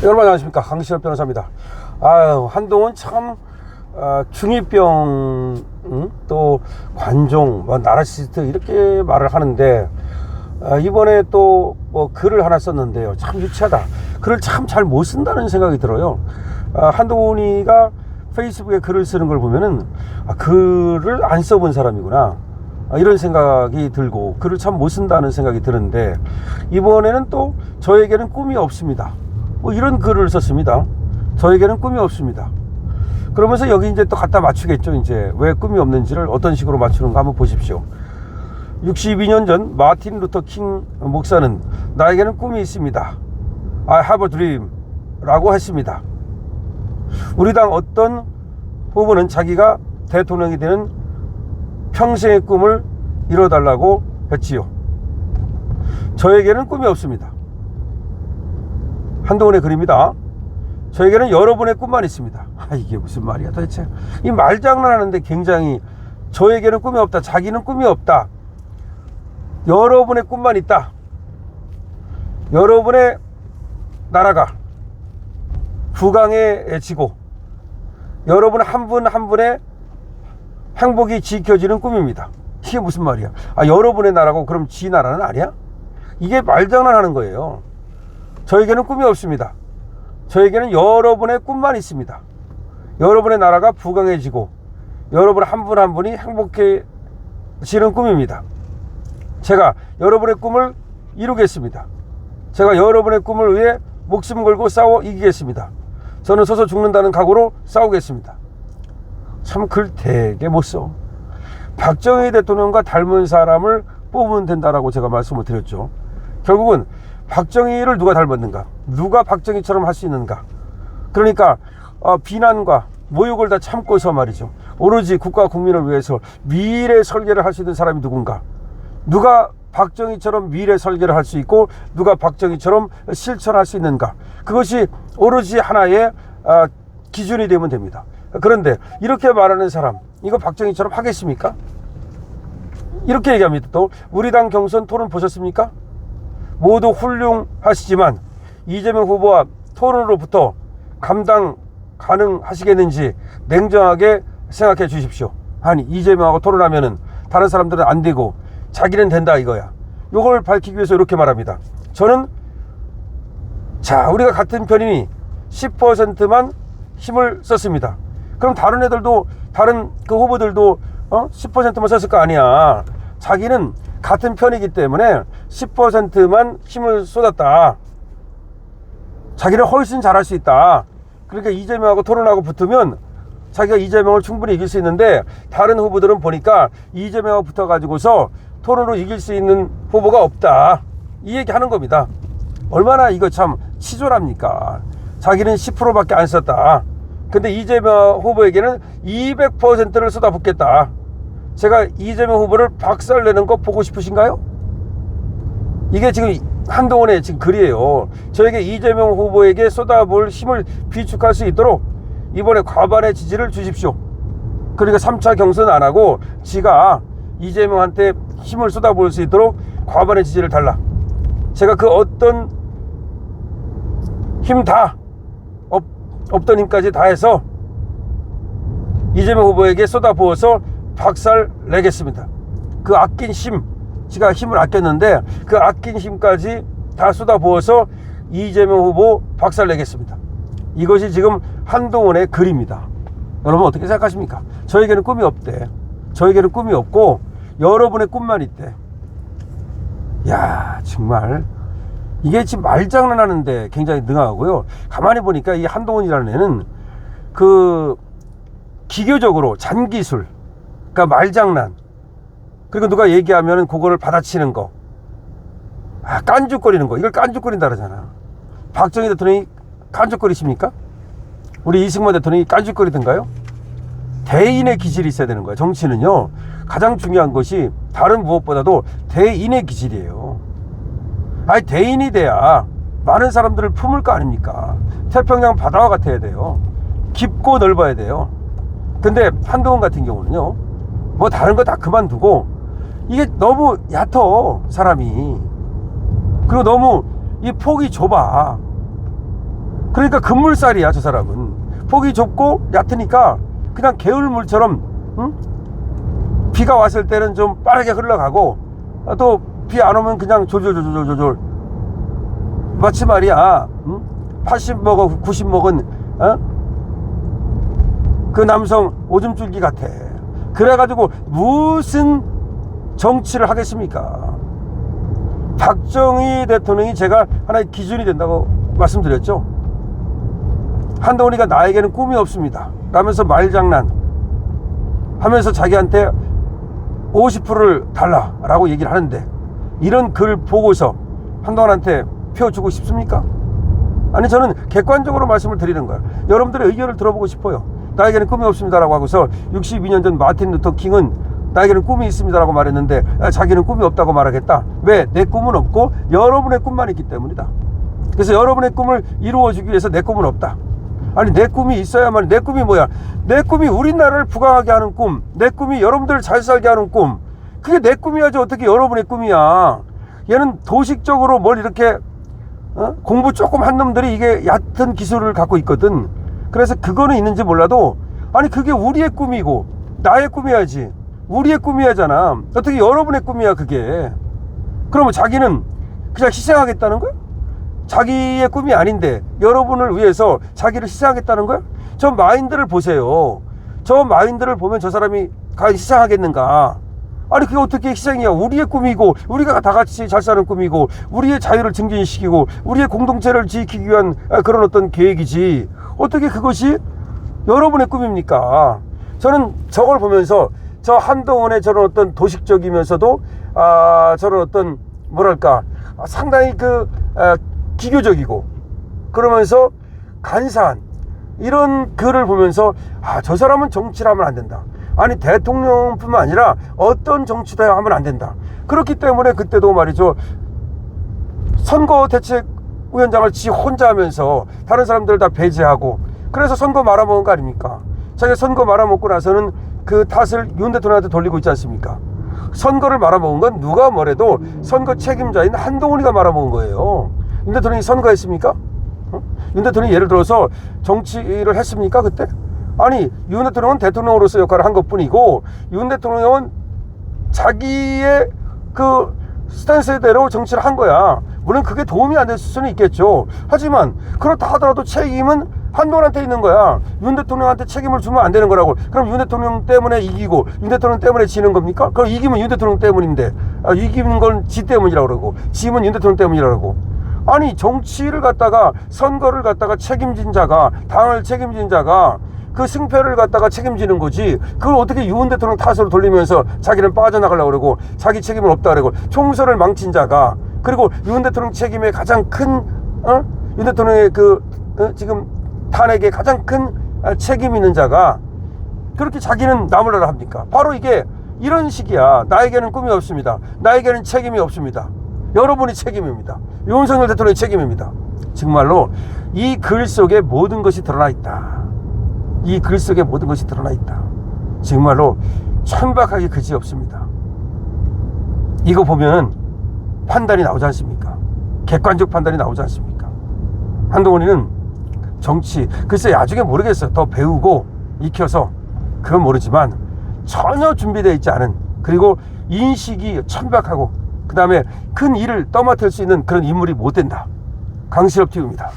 여러분 안녕하십니까, 강시엽 변호사입니다. 아유, 한동훈 참 중2병, 또 관종, 나르시스트 이렇게 말을 하는데, 이번에 또 글을 하나 썼는데요, 참 유치하다. 글을 참 잘 못 쓴다는 생각이 들어요. 한동훈이가 페이스북에 글을 쓰는 걸 보면은 글을 안 써본 사람이구나, 이런 생각이 들고, 글을 참 못 쓴다는 생각이 드는데, 이번에는 또 저에게는 꿈이 없습니다, 이런 글을 썼습니다. 저에게는 꿈이 없습니다. 그러면서 여기 이제 또 갖다 맞추겠죠. 이제 왜 꿈이 없는지를 어떤 식으로 맞추는가 한번 보십시오. 62년 전 마틴 루터 킹 목사는 나에게는 꿈이 있습니다, I have a dream 라고 했습니다. 우리 당 어떤 후보는 자기가 대통령이 되는 평생의 꿈을 이뤄달라고 했지요. 저에게는 꿈이 없습니다. 한동훈의 글입니다. 저에게는 여러분의 꿈만 있습니다. 이게 무슨 말이야 도대체. 이 말장난하는데 굉장히, 저에게는 꿈이 없다, 자기는 꿈이 없다, 여러분의 꿈만 있다, 여러분의 나라가 부강해지고 여러분 한 분 한 분의 행복이 지켜지는 꿈입니다. 이게 무슨 말이야. 여러분의 나라고 그럼 지 나라는 아니야? 이게 말장난하는 거예요. 저에게는 꿈이 없습니다. 저에게는 여러분의 꿈만 있습니다. 여러분의 나라가 부강해지고 여러분 한 분 한 분이 행복해지는 꿈입니다. 제가 여러분의 꿈을 이루겠습니다. 제가 여러분의 꿈을 위해 목숨 걸고 싸워 이기겠습니다. 저는 서서 죽는다는 각오로 싸우겠습니다. 참 글 되게 못 써. 박정희 대통령과 닮은 사람을 뽑으면 된다라고 제가 말씀을 드렸죠. 결국은 박정희를 누가 닮았는가, 누가 박정희처럼 할 수 있는가. 그러니까 비난과 모욕을 다 참고서 말이죠, 오로지 국가 국민을 위해서 미래 설계를 할 수 있는 사람이 누군가, 누가 박정희처럼 미래 설계를 할 수 있고 누가 박정희처럼 실천할 수 있는가, 그것이 오로지 하나의 기준이 되면 됩니다. 그런데 이렇게 말하는 사람, 이거 박정희처럼 하겠습니까? 이렇게 얘기합니다. 또 우리 당 경선 토론 보셨습니까? 모두 훌륭하시지만 이재명 후보와 토론으로부터 감당 가능하시겠는지 냉정하게 생각해 주십시오. 아니, 이재명하고 토론하면은 다른 사람들은 안 되고 자기는 된다 이거야. 이걸 밝히기 위해서 이렇게 말합니다. 저는, 자, 우리가 같은 편이니 10%만 힘을 썼습니다. 그럼 다른 애들도, 다른 그 후보들도 10%만 썼을 거 아니야. 자기는 같은 편이기 때문에 10%만 힘을 쏟았다. 자기는 훨씬 잘할 수 있다. 그러니까 이재명하고 토론하고 붙으면 자기가 이재명을 충분히 이길 수 있는데, 다른 후보들은 보니까 이재명하고 붙어가지고서 토론으로 이길 수 있는 후보가 없다, 이 얘기 하는 겁니다. 얼마나 이거 참 치졸합니까. 자기는 10%밖에 안 썼다. 근데 이재명 후보에게는 200%를 쏟아붓겠다. 제가 이재명 후보를 박살내는 거 보고 싶으신가요? 이게 지금 한동훈의 지금 글이에요. 저에게 이재명 후보에게 쏟아부을 힘을 비축할 수 있도록 이번에 과반의 지지를 주십시오. 그러니까 3차 경선 안 하고 지가 이재명한테 힘을 쏟아부을 수 있도록 과반의 지지를 달라. 제가 그 어떤 힘 다, 없던 힘까지 다 해서 이재명 후보에게 쏟아부어서 박살 내겠습니다. 그 아낀 힘, 제가 힘을 아꼈는데 그 아낀 힘까지 다 쏟아부어서 이재명 후보 박살 내겠습니다. 이것이 지금 한동훈의 글입니다. 여러분 어떻게 생각하십니까? 저에게는 꿈이 없대. 저에게는 꿈이 없고 여러분의 꿈만 있대. 야, 정말 이게 지금 말장난하는데 굉장히 능하고요. 가만히 보니까 이 한동훈이라는 애는 그 기교적으로 잔기술, 그러니까 말장난, 그리고 누가 얘기하면 그거를 받아치는 거, 깐죽거리는 거, 이걸 깐죽거린다 그러잖아. 박정희 대통령이 깐죽거리십니까? 우리 이승만 대통령이 깐죽거리던가요? 대인의 기질이 있어야 되는 거야. 정치는요, 가장 중요한 것이 다른 무엇보다도 대인의 기질이에요. 대인이 돼야 많은 사람들을 품을 거 아닙니까? 태평양 바다와 같아야 돼요. 깊고 넓어야 돼요. 근데 한동훈 같은 경우는요, 뭐 다른 거 다 그만두고 이게 너무 얕어, 사람이. 그리고 너무 이 폭이 좁아. 그러니까 급물살이야. 저 사람은 폭이 좁고 얕으니까 그냥 개울물처럼, 응? 비가 왔을 때는 좀 빠르게 흘러가고 또 비 안 오면 그냥 졸졸졸졸졸. 마치 말이야, 응? 80 먹어 90 먹은 그 남성 오줌줄기 같아. 그래가지고 무슨 정치를 하겠습니까? 박정희 대통령이 제가 하나의 기준이 된다고 말씀드렸죠. 한동훈이가 나에게는 꿈이 없습니다 라면서 말장난 하면서 자기한테 50%를 달라 라고 얘기를 하는데, 이런 글 보고서 한동훈한테 표 주고 싶습니까? 아니, 저는 객관적으로 말씀을 드리는 거예요. 여러분들의 의견을 들어보고 싶어요. 나에게는 꿈이 없습니다 라고 하고서 62년 전 마틴 루터 킹은 나에게는 꿈이 있습니다 라고 말했는데 자기는 꿈이 없다고 말하겠다. 왜? 내 꿈은 없고 여러분의 꿈만 있기 때문이다. 그래서 여러분의 꿈을 이루어주기 위해서 내 꿈은 없다. 아니, 내 꿈이 있어야만. 내 꿈이 뭐야? 내 꿈이 우리나라를 부강하게 하는 꿈, 내 꿈이 여러분들을 잘 살게 하는 꿈, 그게 내 꿈이야지 어떻게 여러분의 꿈이야. 얘는 도식적으로 뭘 이렇게 공부 조금 한 놈들이 이게 얕은 기술을 갖고 있거든. 그래서 그거는 있는지 몰라도, 아니, 그게 우리의 꿈이고 나의 꿈이야지. 우리의 꿈이야잖아. 어떻게 여러분의 꿈이야 그게. 그러면 자기는 그냥 희생하겠다는 거야? 자기의 꿈이 아닌데 여러분을 위해서 자기를 희생하겠다는 거야? 저 마인드를 보세요. 저 마인드를 보면 저 사람이 과연 희생하겠는가? 아니, 그게 어떻게 희생이야? 우리의 꿈이고 우리가 다 같이 잘 사는 꿈이고 우리의 자유를 증진시키고 우리의 공동체를 지키기 위한 그런 어떤 계획이지, 어떻게 그것이 여러분의 꿈입니까? 저는 저걸 보면서 저 한동훈의 저런 어떤 도식적이면서도 저런 어떤 뭐랄까 상당히 기교적이고 그러면서 간사한 이런 글을 보면서 저 사람은 정치를 하면 안 된다. 아니, 대통령뿐만 아니라 어떤 정치도 하면 안 된다. 그렇기 때문에 그때도 말이죠, 선거대책위원장을 지 혼자 하면서 다른 사람들 다 배제하고, 그래서 선거 말아먹은 거 아닙니까? 자기가 선거 말아먹고 나서는 그 탓을 윤 대통령한테 돌리고 있지 않습니까? 선거를 말아먹은 건 누가 뭐래도 선거 책임자인 한동훈이가 말아먹은 거예요. 윤 대통령이 선거했습니까? 윤 대통령이 예를 들어서 정치를 했습니까 그때? 아니, 윤 대통령은 대통령으로서 역할을 한 것뿐이고 윤 대통령은 자기의 그 스탠스대로 정치를 한 거야. 물론 그게 도움이 안 됐을 수는 있겠죠. 하지만 그렇다 하더라도 책임은 한동훈한테 있는 거야. 윤 대통령한테 책임을 주면 안 되는 거라고. 그럼 윤 대통령 때문에 이기고 윤 대통령 때문에 지는 겁니까? 그럼 이기면 윤 대통령 때문인데, 이기는 건 지 때문이라고 그러고 지면 윤 대통령 때문이라고. 아니, 정치를 갖다가, 선거를 갖다가 책임진 자가, 당을 책임진 자가 그 승패를 갖다가 책임지는 거지, 그걸 어떻게 윤 대통령 탓으로 돌리면서 자기는 빠져나가려고 그러고 자기 책임은 없다 그러고, 총선을 망친 자가, 그리고 윤 대통령 책임의 가장 큰 윤 대통령의 지금 탄핵에 가장 큰 책임 있는 자가 그렇게 자기는 나무라라 합니까? 바로 이게 이런 식이야. 나에게는 꿈이 없습니다. 나에게는 책임이 없습니다. 여러분이 책임입니다. 윤석열 대통령의 책임입니다. 정말로 이 글 속에 모든 것이 드러나 있다. 이 글 속에 모든 것이 드러나 있다. 정말로 천박하게 그지 없습니다. 이거 보면 판단이 나오지 않습니까? 객관적 판단이 나오지 않습니까? 한동훈이는 정치, 글쎄 나중에 모르겠어요. 더 배우고 익혀서, 그건 모르지만 전혀 준비되어 있지 않은, 그리고 인식이 천박하고 그 다음에 큰 일을 떠맡을 수 있는 그런 인물이 못 된다. 강실업 TV입니다.